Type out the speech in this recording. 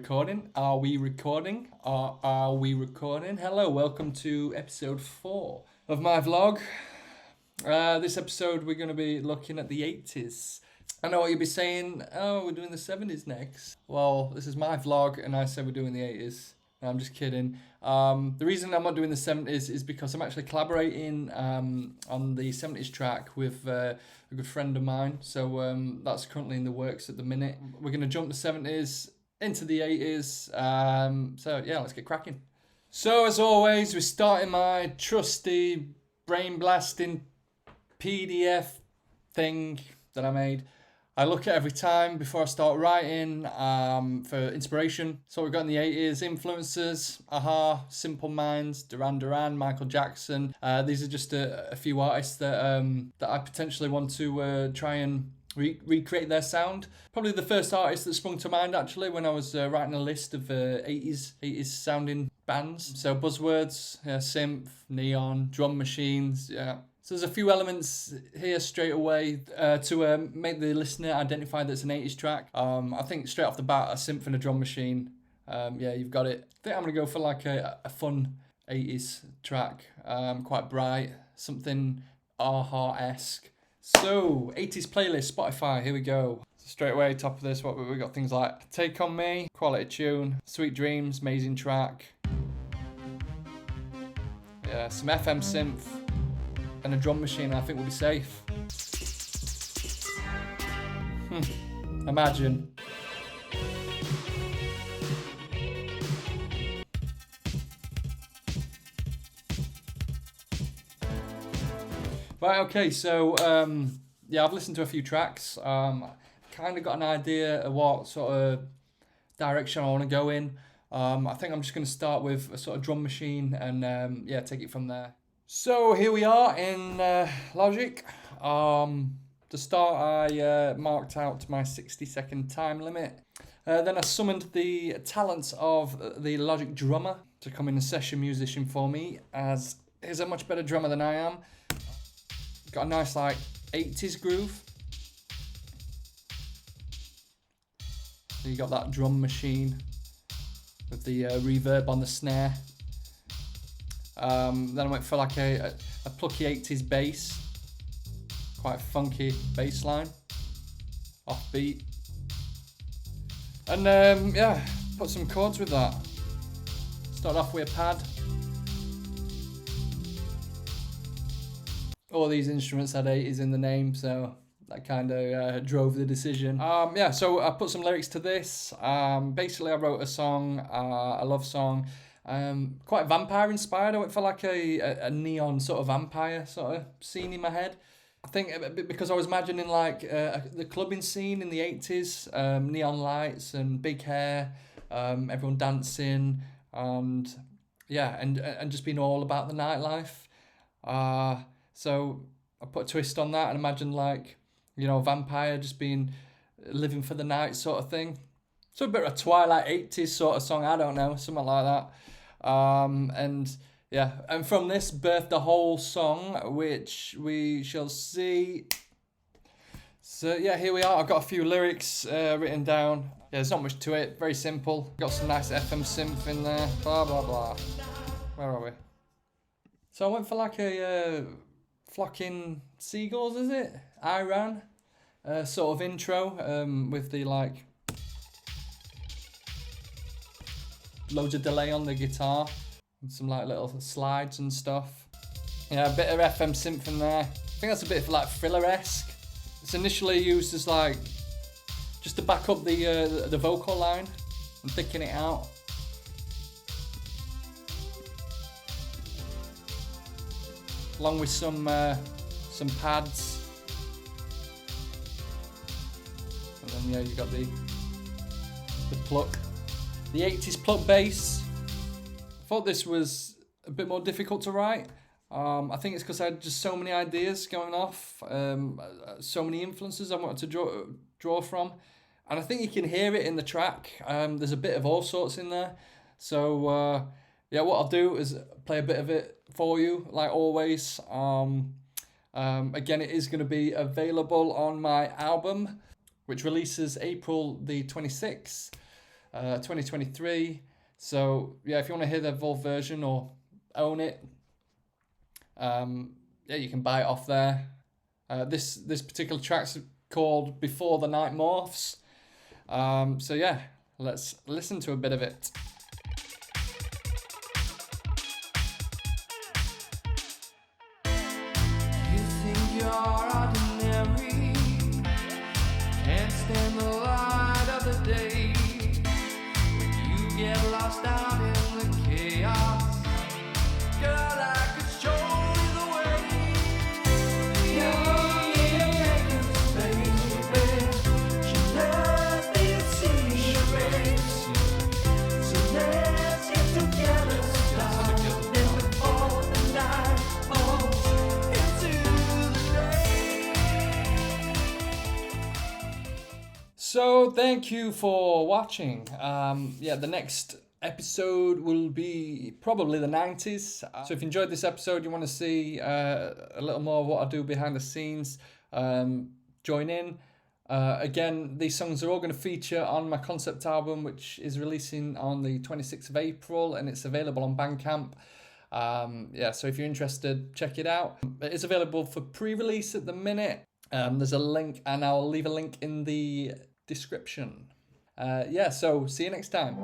recording? Are we recording? Are we recording? Hello, welcome to episode 4 of my vlog. This episode we're going to be looking at the 80s. I know what you'll be saying, oh, we're doing the 70s next. Well, this is my vlog and I said we're doing the 80s. No, I'm just kidding. The reason I'm not doing the 70s is because I'm actually collaborating on the 70s track with a good friend of mine. So that's currently in the works at the minute. We're going to jump the 70s into the 80s. So yeah, let's get cracking. So as always, we're starting my trusty brain blasting PDF thing that I made. I look at every time before I start writing for inspiration. So we've got in the 80s influences, Aha, Simple Minds, Duran Duran, Michael Jackson. These are just a few artists that I potentially want to try and recreate their sound. Probably the first artist that sprung to mind actually when I was writing a list of 80s sounding bands. So buzzwords, synth, neon, drum machines, yeah. So there's a few elements here straight away to make the listener identify that it's an 80s track. I think straight off the bat, a synth and a drum machine. Yeah, you've got it. I think I'm going to go for like a fun 80s track. Quite bright, something Aha-esque. So, 80s playlist, Spotify, here we go. So straight away, top of this, what we got things like Take On Me, quality tune, Sweet Dreams, amazing track. Yeah, some FM synth. And a drum machine, I think we'll be safe. Imagine. Right, okay, so yeah, I've listened to a few tracks. Kind of got an idea of what sort of direction I want to go in. I think I'm just going to start with a sort of drum machine and yeah, take it from there. So here we are in Logic. To start, I marked out my 60-second time limit. Then I summoned the talents of the Logic drummer to come in a session musician for me, as he's a much better drummer than I am. Got a nice like 80s groove. So you got that drum machine with the reverb on the snare. Then I went for like a plucky 80s bass, quite funky bass line, offbeat, and yeah, put some chords with that. Start off with a pad. All these instruments had 80s in the name, so that kind of drove the decision. Yeah, so I put some lyrics to this. Basically, I wrote a song, a love song. Quite vampire inspired. I went for like a neon sort of vampire sort of scene in my head. I think because I was imagining like the clubbing scene in the 80s, neon lights and big hair, everyone dancing, and yeah, and just being all about the nightlife. So I put a twist on that and imagine like, you know, a vampire just being living for the night sort of thing. So a bit of a Twilight 80s sort of song, I don't know, something like that. And yeah, and from this birthed the whole song, which we shall see. So yeah, here we are. I've got a few lyrics written down. Yeah, there's not much to it, very simple. Got some nice FM synth in there, blah blah blah. Where are we? So I went for like a flocking seagulls, is it? Iran sort of intro with the like loads of delay on the guitar and some like little slides and stuff. Yeah, a bit of FM synth in there. I think that's a bit like thriller-esque. It's initially used as like just to back up the vocal line and thicken it out. Along with some pads. And then yeah, you got the pluck. The 80s pluck bass. I thought this was a bit more difficult to write. I think it's because I had just so many ideas going off, so many influences I wanted to draw from, and I think you can hear it in the track. There's a bit of all sorts in there. So yeah, what I'll do is play a bit of it for you, like always. Again, it is going to be available on my album, which releases April the 26th. 2023. So yeah, if you want to hear the full version or own it, yeah, you can buy it off there. This particular track's called Before the Night Morphs. So yeah, let's listen to a bit of it. You think you're ordinary, can't stand the light of the day. When you get lost out in the chaos, girl, I could show you the way. Baby, she loves the secrets. So let's get together, darling, before the night falls into the day. So thank you for watching. Yeah, the next episode will be probably the 90s. So if you enjoyed this episode, you want to see a little more of what I do behind the scenes, join in. Again, these songs are all going to feature on my concept album, which is releasing on the 26th of April, and it's available on Bandcamp. Yeah, so if you're interested, check it out. It is available for pre-release at the minute. There's a link, and I'll leave a link in the description. Yeah, so see you next time.